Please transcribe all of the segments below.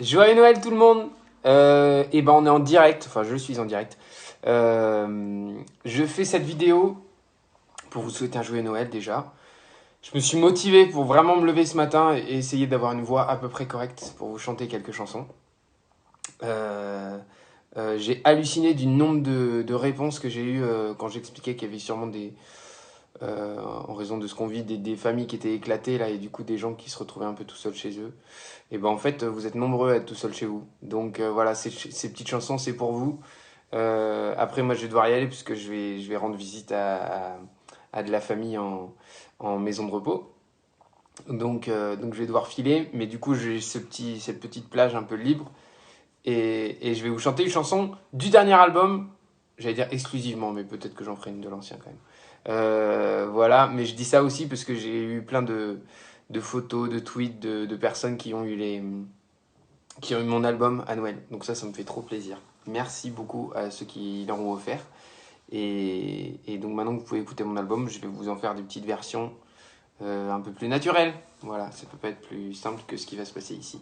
Joyeux Noël tout le monde. Et ben on est en direct, enfin je suis en direct. Je fais cette vidéo pour vous souhaiter un joyeux Noël déjà. Je me suis motivé pour vraiment me lever ce matin et essayer d'avoir une voix à peu près correcte pour vous chanter quelques chansons. J'ai halluciné du nombre de réponses que j'ai eues quand j'expliquais qu'il y avait sûrement en raison de ce qu'on vit, des familles qui étaient éclatées là et du coup des gens qui se retrouvaient un peu tout seuls chez eux. Et ben en fait vous êtes nombreux à être tout seuls chez vous. Donc voilà, ces petites chansons c'est pour vous. Après moi je vais devoir y aller puisque je vais rendre visite à de la famille en maison de repos. Donc je vais devoir filer, mais du coup j'ai cette petite plage un peu libre et je vais vous chanter une chanson du dernier album. J'allais dire exclusivement, mais peut-être que j'en ferai une de l'ancien quand même. Voilà, mais je dis ça aussi parce que j'ai eu plein de photos, de tweets de personnes qui ont eu mon album à Noël. Donc ça me fait trop plaisir. Merci beaucoup à ceux qui l'ont offert. Et donc maintenant que vous pouvez écouter mon album, je vais vous en faire des petites versions un peu plus naturelles. Voilà, ça peut pas être plus simple que ce qui va se passer ici.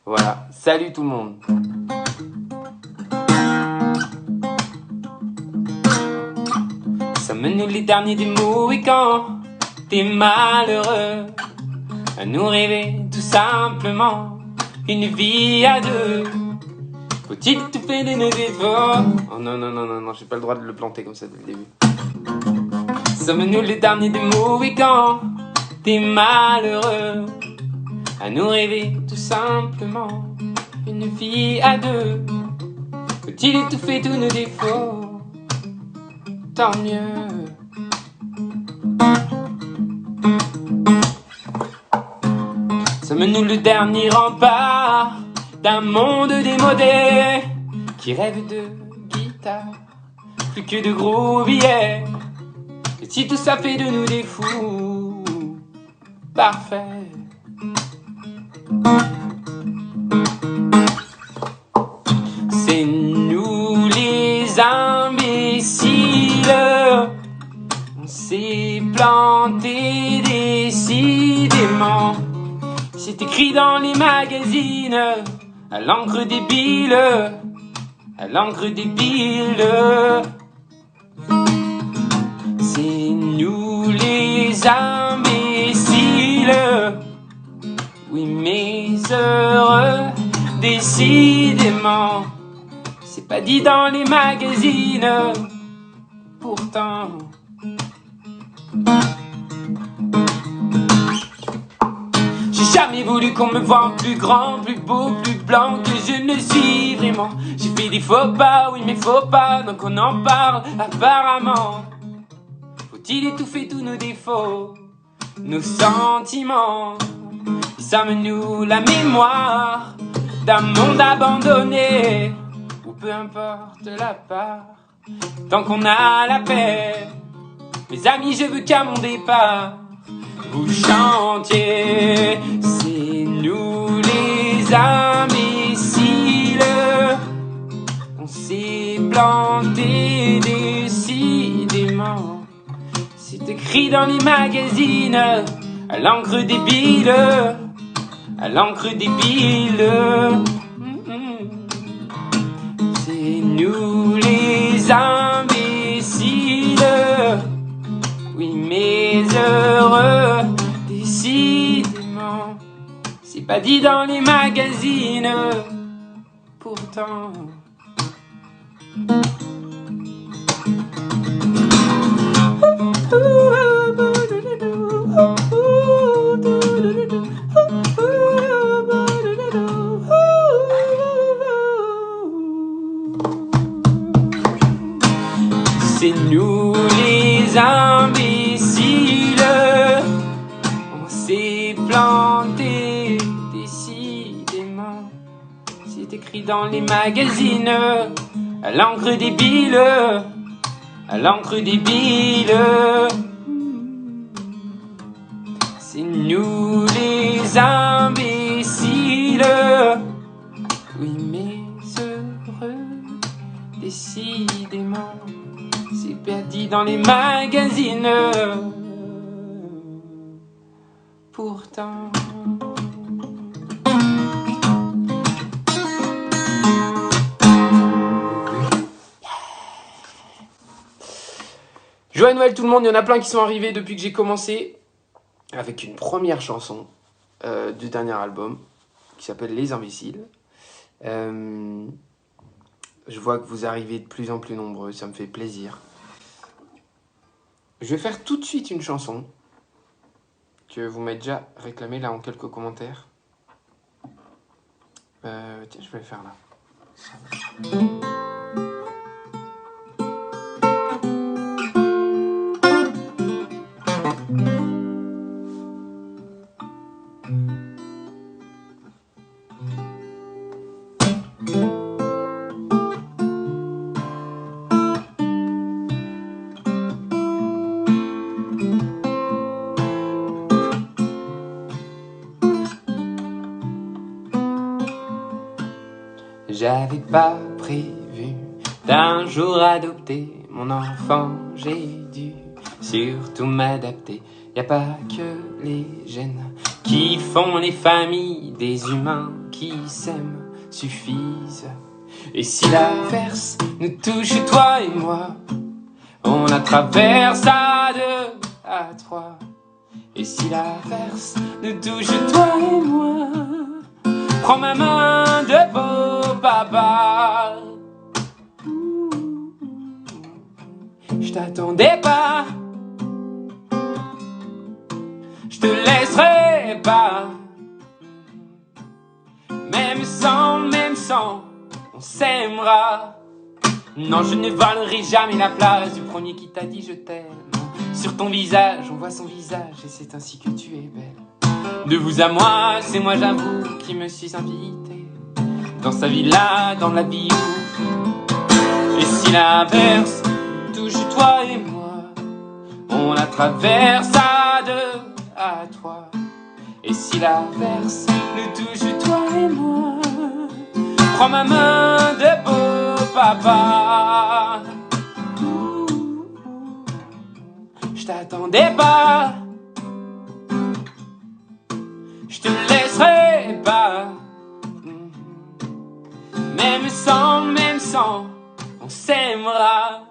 Voilà, salut tout le monde. Sommes-nous les derniers des Mohicans, des malheureux, à nous rêver tout simplement une vie à deux? Faut-il tout faire de nos défauts? Oh non, non, non, non, non, j'ai pas le droit de le planter comme ça dès le début. Sommes-nous les derniers des Mohicans, des malheureux, à nous rêver tout simplement une vie à deux? Faut-il étouffer tous nos défauts? Tant mieux. Sommes-nous le dernier rempart d'un monde démodé qui rêve de guitare plus que de gros billets? Et si tout ça fait de nous des fous parfaits? C'est nous les imbéciles, on s'est planté décidément. C'est écrit dans les magazines, à l'encre débile, à l'encre débile. C'est nous les imbéciles, oui mais heureux, décidément. C'est pas dit dans les magazines, pourtant. J'ai jamais voulu qu'on me voie plus grand, plus beau, plus blanc que je ne suis vraiment. J'ai fait des faux pas, oui mais faux pas, donc on en parle apparemment. Faut-il étouffer tous nos défauts, nos sentiments? Sommes-nous la mémoire d'un monde abandonné, ou peu importe la part, tant qu'on a la paix? Mes amis, je veux qu'à mon départ vous chantiez, c'est nous les imbéciles, on s'est planté décidément. C'est écrit dans les magazines, à l'encre débile, à l'encre débile. C'est nous les imbéciles, oui mais heureux, décidément. C'est pas dit dans les magazines, pourtant. C'est nous les imbéciles, on s'est planté décidément. C'est écrit dans les magazines, à l'encre débile, à l'encre débile. C'est nous les imbéciles, oui mais heureux, décidément. C'est perdu dans les magazines, pourtant. Joyeux Noël tout le monde, il y en a plein qui sont arrivés depuis que j'ai commencé avec une première chanson du dernier album qui s'appelle Les Imbéciles. Je vois que vous arrivez de plus en plus nombreux, ça me fait plaisir. Je vais faire tout de suite une chanson que vous m'avez déjà réclamée là en quelques commentaires. Tiens, je vais le faire là. J'avais pas prévu d'un jour adopter mon enfant, j'ai dû surtout m'adapter. Y a pas que les gènes qui font les familles, des humains qui s'aiment suffisent. Et si l'averse nous touche, toi et moi, on la traverse à 2, à 3. Et si l'averse nous touche, toi et moi, prends ma main de beau papa. Je t'attendais pas, je te laisserai pas. Même sans, on s'aimera. Non, je ne volerai jamais la place du premier qui t'a dit je t'aime. Sur ton visage, on voit son visage et c'est ainsi que tu es belle. De vous à moi, c'est moi j'avoue qui me suis invité dans sa villa, dans la vie où. Et si l'averse touche toi et moi, on la traverse à 2, à 3. Et si l'averse nous touche toi et moi, prends ma main de beau papa. Je t'attendais pas, je te laisserai pas. Même sans, on s'aimera.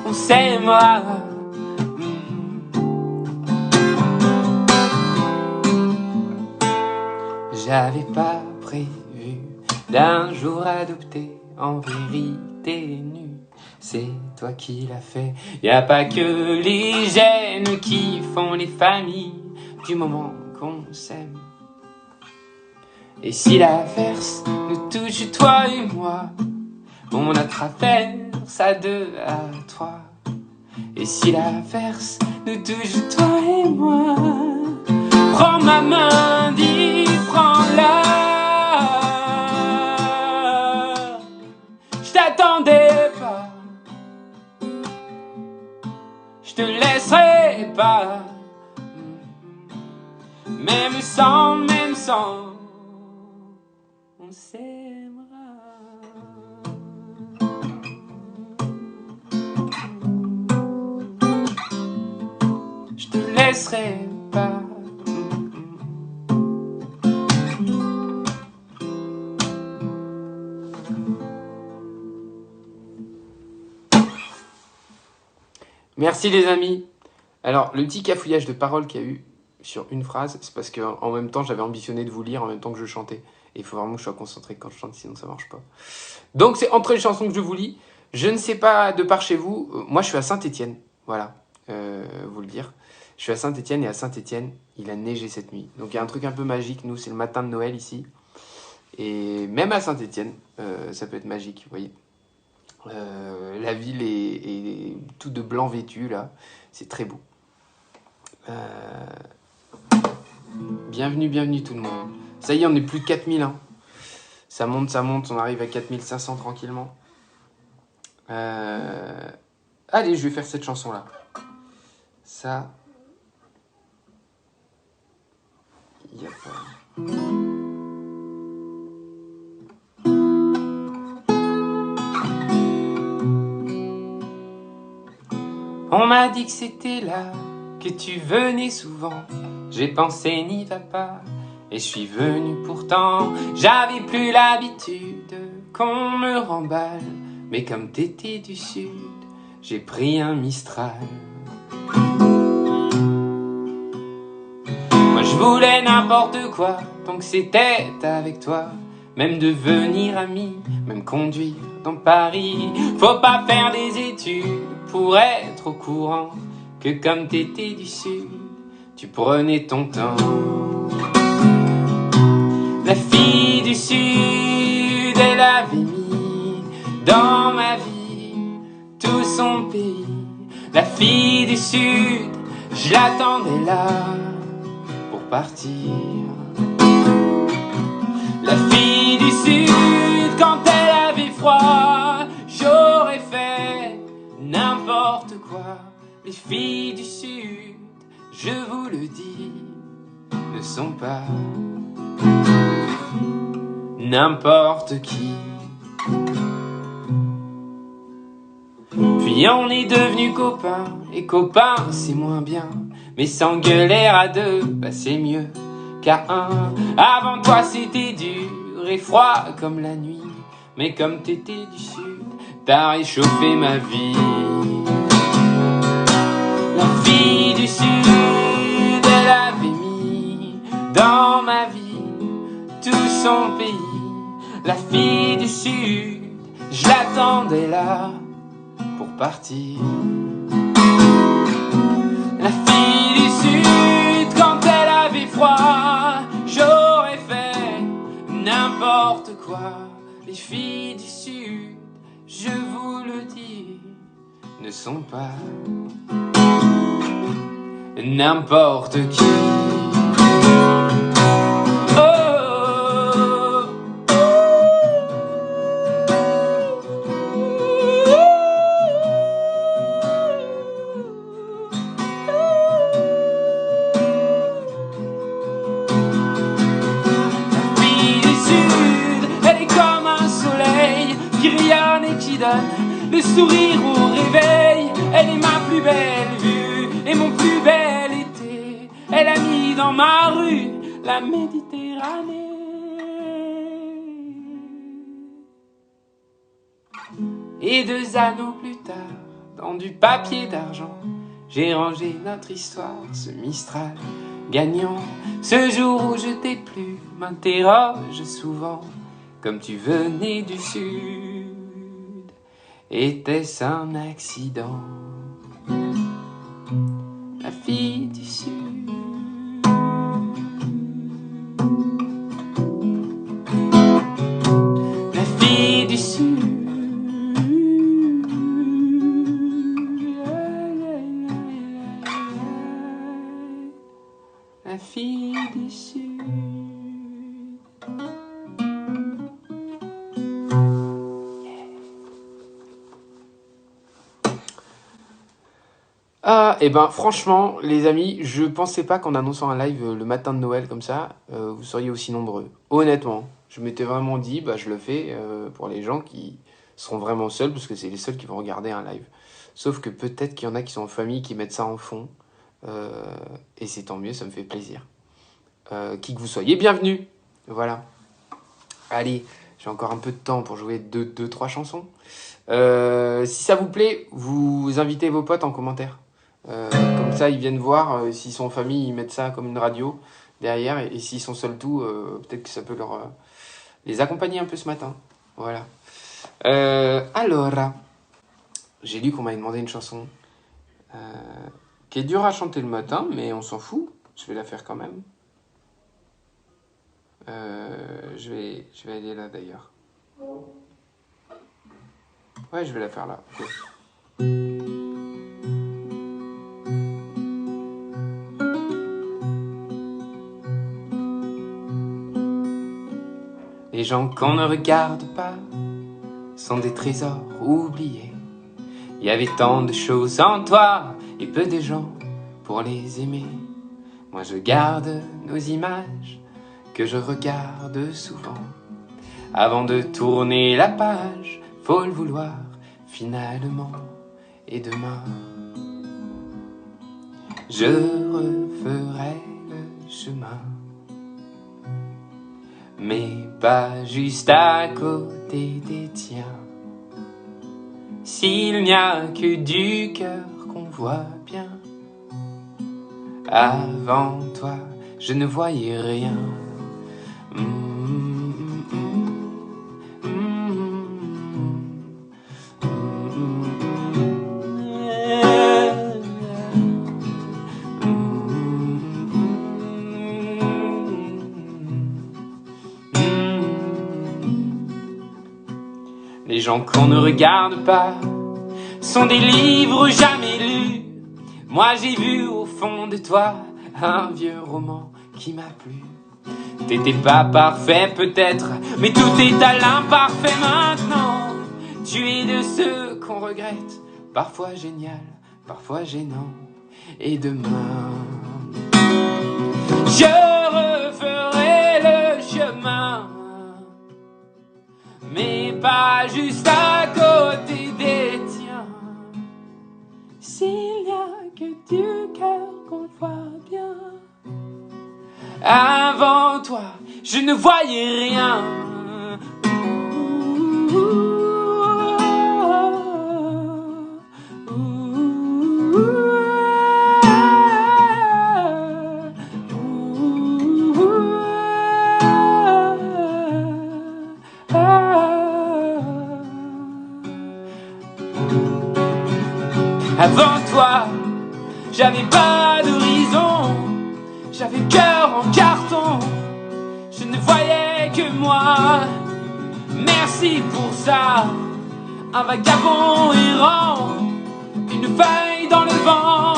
On s'aimera. J'avais pas prévu d'un jour adopté, en vérité nue. C'est toi qui l'as fait. Y a pas que les gènes qui font les familles du moment qu'on s'aime. Et si l'averse nous touche toi et moi, on la traverse à 2, à 3. Et si l'averse nous touche toi et moi, prends ma main, dis prends-la. Je t'attendais pas, je te laisserai pas. Même sans, on s'aimera. Je te laisserai pas. Merci les amis. Alors, le petit cafouillage de paroles qu'il y a eu sur une phrase, c'est parce qu'en même temps, j'avais ambitionné de vous lire en même temps que je chantais. Et il faut vraiment que je sois concentré quand je chante, sinon ça marche pas. Donc, c'est entre les chansons que je vous lis. Je ne sais pas de par chez vous. Moi, je suis à Saint-Étienne. Voilà, vous le dire. Je suis à Saint-Étienne et à Saint-Étienne, il a neigé cette nuit. Donc, il y a un truc un peu magique. Nous, c'est le matin de Noël ici. Et même à Saint-Étienne, ça peut être magique, vous voyez. La ville est tout de blanc vêtu, là. C'est très beau. Bienvenue tout le monde. Ça y est, on est plus de 4000. Hein. Ça monte, on arrive à 4500 tranquillement. Allez, je vais faire cette chanson-là. Ça... Il y a pas... On m'a dit que c'était là, que tu venais souvent. J'ai pensé n'y va pas, et je suis venu pourtant. J'avais plus l'habitude qu'on me remballe, mais comme t'étais du sud, j'ai pris un Mistral. Moi je voulais n'importe quoi, tant que c'était avec toi. Même devenir ami, même conduire dans Paris. Faut pas faire des études pour être au courant que comme t'étais du sud, tu prenais ton temps. La fille du sud, elle avait mis dans ma vie tout son pays. La fille du sud, je l'attendais là pour partir. La fille du sud, quand elle avait froid, j'aurais fait n'importe quoi. Les filles du sud, je vous le dis, ne sont pas n'importe qui. Puis on est devenus copains, et copains c'est moins bien, mais s'engueuler à deux, bah c'est mieux qu'à un. Avant toi c'était dur et froid comme la nuit, mais comme t'étais du sud, t'as réchauffé ma vie. La fille du sud, elle avait mis dans ma vie tout son pays. La fille du sud, je l'attendais là pour partir. La fille du sud, quand elle avait froid, j'aurais fait n'importe quoi. Les filles du sud, je vous le dis, ne sont pas n'importe qui. Le sourire au réveil, elle est ma plus belle vue et mon plus bel été. Elle a mis dans ma rue la Méditerranée. Et 2 anneaux plus tard, dans du papier d'argent, j'ai rangé notre histoire, ce Mistral gagnant. Ce jour où je t'ai plu, m'interroge souvent, comme tu venais du sud, était-ce un accident? La fille du sud, la fille du sud, la fille du sud. Ah, et ben franchement, les amis, je pensais pas qu'en annonçant un live le matin de Noël comme ça, vous seriez aussi nombreux. Honnêtement, je m'étais vraiment dit, bah je le fais pour les gens qui seront vraiment seuls, parce que c'est les seuls qui vont regarder un live. Sauf que peut-être qu'il y en a qui sont en famille, qui mettent ça en fond, et c'est tant mieux, ça me fait plaisir. Qui que vous soyez, bienvenue. Voilà. Allez, j'ai encore un peu de temps pour jouer 2-3 chansons. Si ça vous plaît, vous invitez vos potes en commentaire. Comme ça, ils viennent voir. S'ils sont en famille, ils mettent ça comme une radio derrière. Et s'ils sont seuls tout, peut-être que ça peut les accompagner un peu ce matin. Voilà. Alors, j'ai lu qu'on m'avait demandé une chanson qui est dure à chanter le matin, mais on s'en fout. Je vais la faire quand même. Je vais aller là d'ailleurs. Ouais, je vais la faire là. Okay. Les gens qu'on ne regarde pas sont des trésors oubliés. Il y avait tant de choses en toi et peu de gens pour les aimer. Moi je garde nos images que je regarde souvent. Avant de tourner la page, faut le vouloir finalement. Et demain, je referai le chemin. mais pas juste à côté des tiens. S'il n'y a que du cœur qu'on voit bien, avant toi, je ne voyais rien. Les gens qu'on ne regarde pas sont des livres jamais lus. Moi j'ai vu au fond de toi un vieux roman qui m'a plu. T'étais pas parfait peut-être, mais tout est à l'imparfait maintenant. Tu es de ceux qu'on regrette, parfois génial, parfois gênant. Et demain, je referai le chemin, mais pas juste à côté des tiens. S'il n'y a que du cœur qu'on voit bien, avant toi, je ne voyais rien. Avant toi, j'avais pas d'horizon, j'avais le cœur en carton, je ne voyais que moi. Merci pour ça, un vagabond errant, une feuille dans le vent,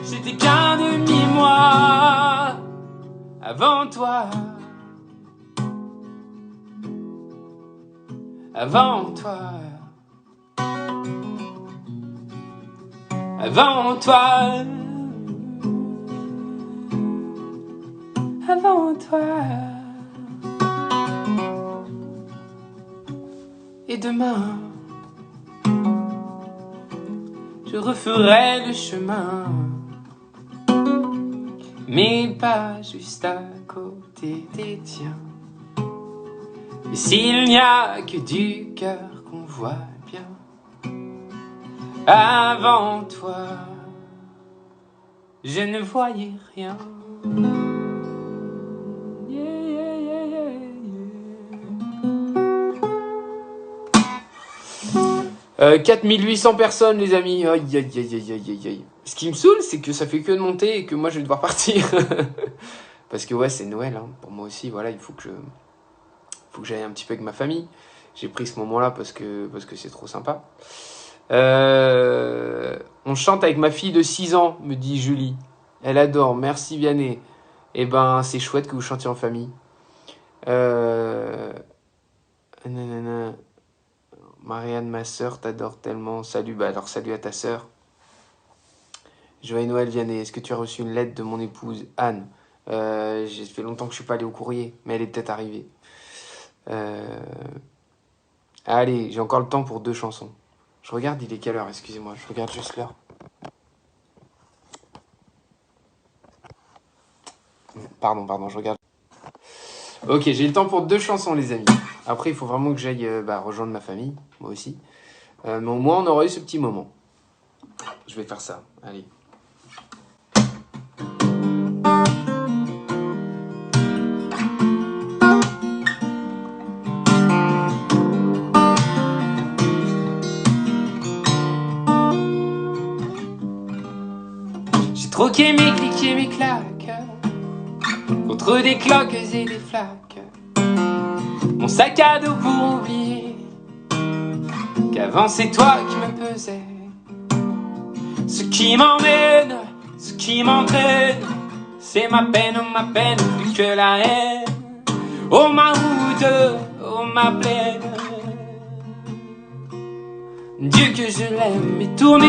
j'étais qu'un demi-moi. Avant toi, avant toi, avant toi, avant toi. Et demain, je referai le chemin, mais pas juste à côté des tiens. Et s'il n'y a que du cœur qu'on voit bien, avant toi, je ne voyais rien. 4800 personnes, les amis. Aïe, aïe, aïe, aïe, aïe, aïe. Ce qui me saoule, c'est que ça fait que de monter et que moi, je vais devoir partir. Parce que ouais, c'est Noël, hein. Pour moi aussi, voilà, il faut que j'aille un petit peu avec ma famille. J'ai pris ce moment-là parce que c'est trop sympa. On chante avec ma fille de 6 ans, me dit Julie. Elle adore, merci Vianney. Eh ben, c'est chouette que vous chantiez en famille. Nanana. Marianne, ma sœur, t'adore tellement. Salut, bah alors salut à ta sœur. Joyeux Noël Vianney, est-ce que tu as reçu une lettre de mon épouse Anne? J'ai fait longtemps que je suis pas allé au courrier, mais elle est peut-être arrivée. Allez, j'ai encore le temps pour 2 chansons. Je regarde, il est quelle heure? Excusez-moi, je regarde juste l'heure. Pardon, je regarde. Ok, j'ai le temps pour 2 chansons, les amis. Après, il faut vraiment que j'aille rejoindre ma famille, moi aussi. Mais au moins, on aura eu ce petit moment. Je vais faire ça, allez. J'ai troqué mes clics et mes claques contre des cloques et des flaques. Mon sac à dos pour oublier qu'avant c'est toi qui me pesais. Ce qui m'emmène, ce qui m'entraîne, c'est ma peine, plus que la haine. Oh ma route, oh ma plaine. Dieu que je l'aime, et tourne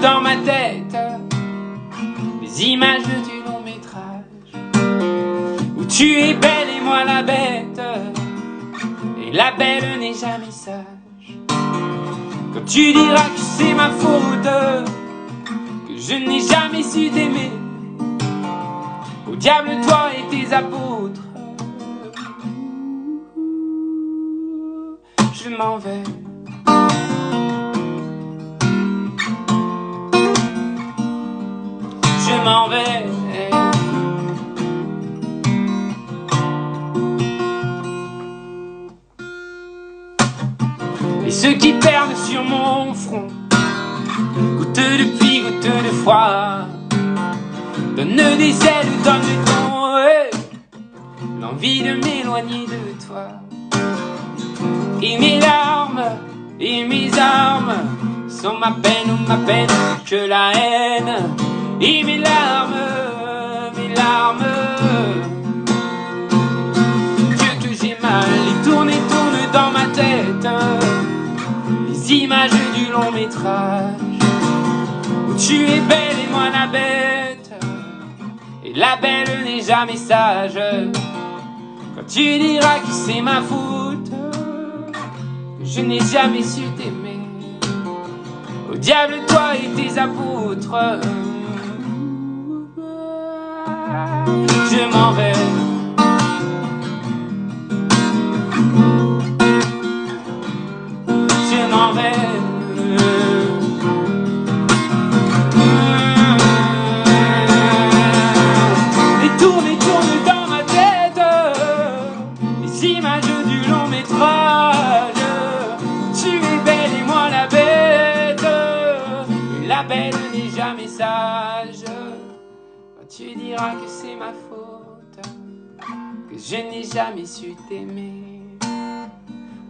dans ma tête les images du long métrage où tu es belle et moi la bête, et la belle n'est jamais sage. Quand tu diras que c'est ma faute, que je n'ai jamais su t'aimer, au diable toi et tes apôtres. m'en vais. Je m'en vais. Et ceux qui perdent sur mon front, goutte de pluie, goutte de froid, donne des ailes, donne le ton, l'envie de m'éloigner de toi. Et mes larmes et mes armes sont ma peine ou ma peine que la haine. Et mes larmes, Dieu que j'ai mal, et tourne dans ma tête les images du long métrage où tu es belle et moi la bête. Et la belle n'est jamais sage. Quand tu diras que c'est ma faute, que je n'ai jamais su t'aimer. Au diable toi et tes apôtres. Je m'en vais. Je m'en vais. Et tourne dans ma tête les images du long métrage. Tu es belle et moi la bête. Et la belle n'est jamais sage. Tu diras que c'est ma faute, que je n'ai jamais su t'aimer.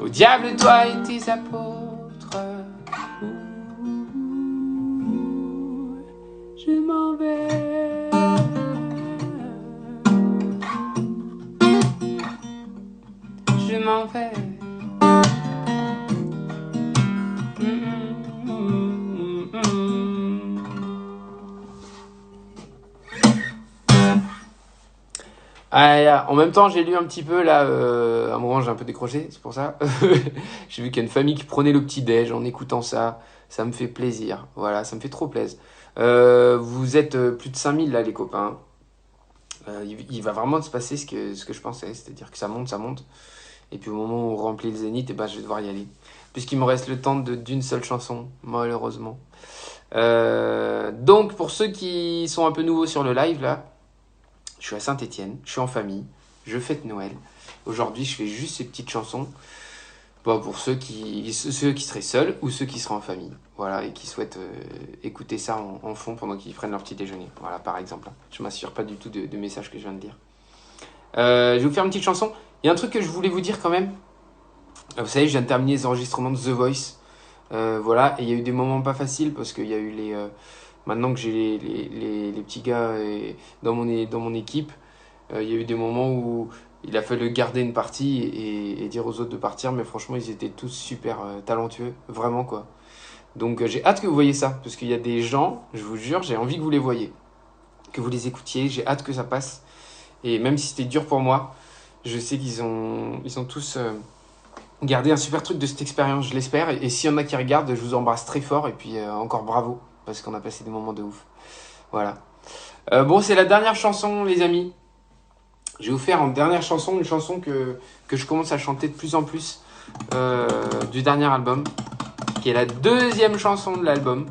Au diable toi et tes apôtres. Je m'en vais. Je m'en vais. En même temps, j'ai lu un petit peu là, à un moment j'ai un peu décroché, c'est pour ça. J'ai vu qu'il y a une famille qui prenait le petit-déj en écoutant ça. Ça me fait plaisir, voilà, ça me fait trop plaisir. Vous êtes plus de 5000 là les copains. Il va vraiment se passer ce que je pensais, c'est-à-dire que ça monte. Et puis au moment où on remplit le zénith, je vais devoir y aller. Puisqu'il me reste le temps d'une seule chanson, malheureusement. Donc pour ceux qui sont un peu nouveaux sur le live là, je suis à Saint-Étienne, je suis en famille, je fête Noël. Aujourd'hui, je fais juste ces petites chansons pour ceux qui seraient seuls ou ceux qui seraient en famille. Voilà, et qui souhaitent écouter ça en fond pendant qu'ils prennent leur petit déjeuner. Voilà, par exemple. Je ne m'assure pas du tout de messages que je viens de dire. Je vais vous faire une petite chanson. Il y a un truc que je voulais vous dire quand même. Vous savez, je viens de terminer les enregistrements de The Voice. Voilà, et il y a eu des moments pas faciles parce qu'il y a eu les... Maintenant que j'ai les petits gars dans mon équipe, il y a eu des moments où il a fallu garder une partie et dire aux autres de partir, mais franchement, ils étaient tous super talentueux, vraiment quoi. Donc j'ai hâte que vous voyez ça, parce qu'il y a des gens, je vous jure, j'ai envie que vous les voyiez, que vous les écoutiez, j'ai hâte que ça passe. Et même si c'était dur pour moi, je sais qu'ils ont tous gardé un super truc de cette expérience, je l'espère. Et s'il y en a qui regardent, je vous embrasse très fort, et puis encore bravo. Parce qu'on a passé des moments de ouf. Voilà. Bon, c'est la dernière chanson, les amis. Je vais vous faire en dernière chanson une chanson que je commence à chanter de plus en plus du dernier album, qui est la deuxième chanson de l'album.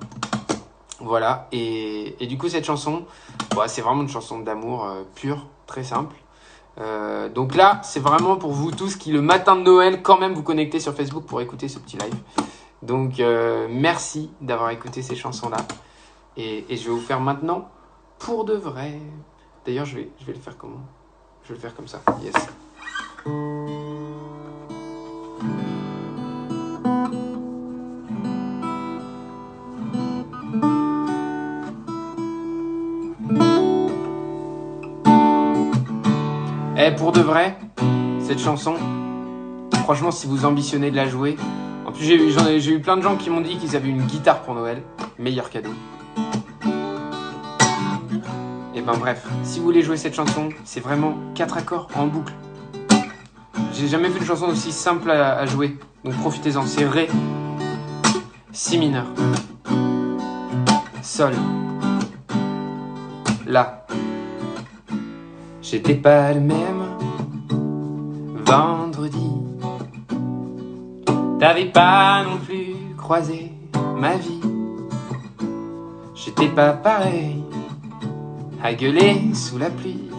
Voilà. Et du coup, cette chanson, c'est vraiment une chanson d'amour pure, très simple. Donc là, c'est vraiment pour vous tous qui, le matin de Noël, quand même vous connectez sur Facebook pour écouter ce petit live. Donc, merci d'avoir écouté ces chansons-là. Et je vais vous faire maintenant pour de vrai. D'ailleurs, je vais le faire comment ? Je vais le faire comme ça. Yes. Pour de vrai, cette chanson, franchement, si vous ambitionnez de la jouer... En plus, j'ai eu plein de gens qui m'ont dit qu'ils avaient une guitare pour Noël. Meilleur cadeau. Et bref, si vous voulez jouer cette chanson, c'est vraiment 4 accords en boucle. J'ai jamais vu une chanson aussi simple à jouer. Donc profitez-en. C'est Ré, Si mineur, Sol, La. J'étais pas le même vendredi. T'avais pas non plus croisé ma vie. J'étais pas pareil à gueuler sous la pluie.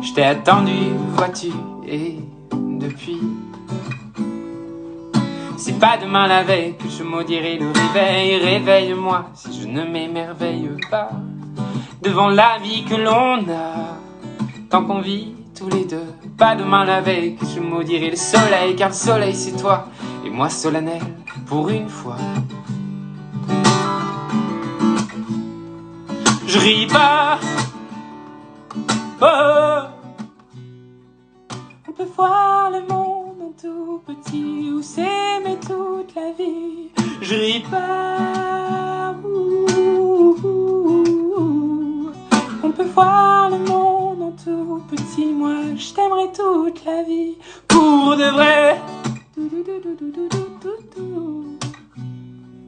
Je t'ai attendu, vois-tu, et depuis, c'est pas demain la veille que je maudirai le réveil. Réveille-moi si je ne m'émerveille pas devant la vie que l'on a, tant qu'on vit tous les deux. Pas demain la veille que je maudirai le soleil, car le soleil c'est toi, et moi solennel pour une fois. Je ris pas, oh. On peut voir le monde en tout petit ou s'aimer toute la vie. Je ris pas, on peut voir le monde en tout petit. Moi je t'aimerai toute la vie pour de vrai.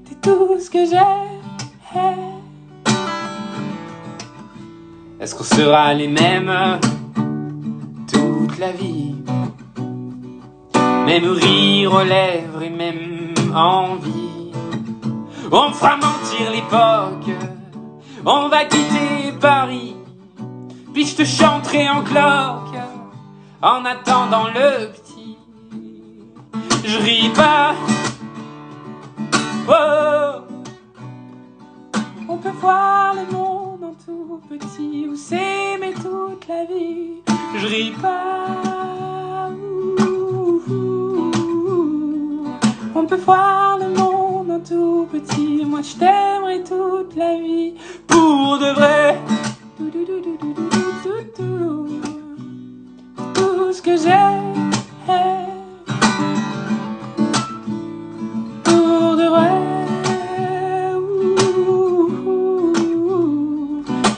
T'es tout ce que j'ai. Est-ce qu'on sera les mêmes toute la vie? Même rire aux lèvres et même envie. On fera mentir l'époque, on va quitter Paris, puis je te chanterai en cloque en attendant le petit. Je ris pas, oh. On peut voir le monde en tout petit ou s'aimer toute la vie. Je ris pas, on peut voir le monde en tout petit. Moi je t'aimerai toute la vie pour de vrai. Tout ce que j'ai pour de vrai.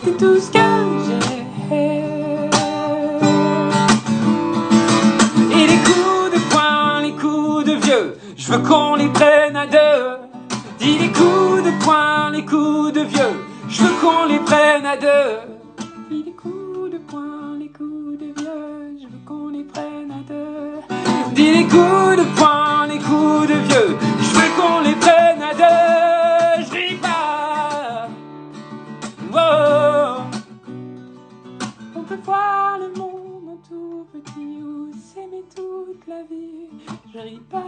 C'est tout ce que j'ai. Et les coups de poing, les coups de vieux, je veux qu'on les prenne à deux. Dis les coups de poing, les coups de vieux, je veux qu'on les prenne à deux. Dis les coups de poing, les coups de vieux, je veux qu'on les prenne à deux. Dis les coups de poing, les coups de vieux, je veux qu'on les prenne à deux. Je ris pas, oh. On peut voir le monde en tout petit ou s'aimer toute la vie. Je ris pas,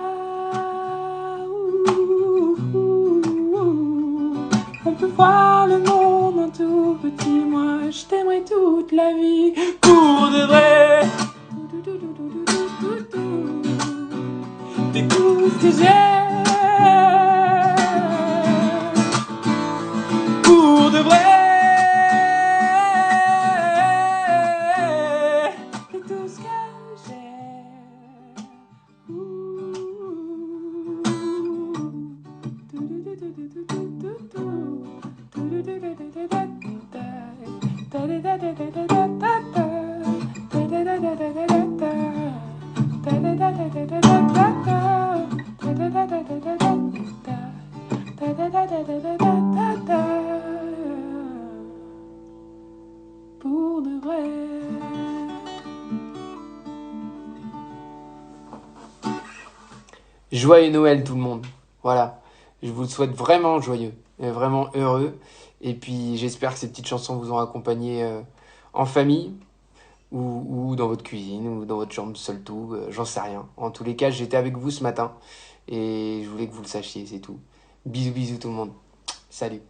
on peut voir le monde en tout petit. Moi je t'aimerai toute la vie pour de vrai. T'es tout ce que j'ai pour de vrai. T'es tout ce que j'ai. Pour de vrai. Joyeux Noël tout le monde. Voilà. Je vous le souhaite vraiment joyeux et vraiment heureux. Et puis j'espère que ces petites chansons vous ont accompagné en famille ou dans votre cuisine ou dans votre chambre seul tout. J'en sais rien. En tous les cas, j'étais avec vous ce matin et je voulais que vous le sachiez, c'est tout. Bisous bisous tout le monde. Salut.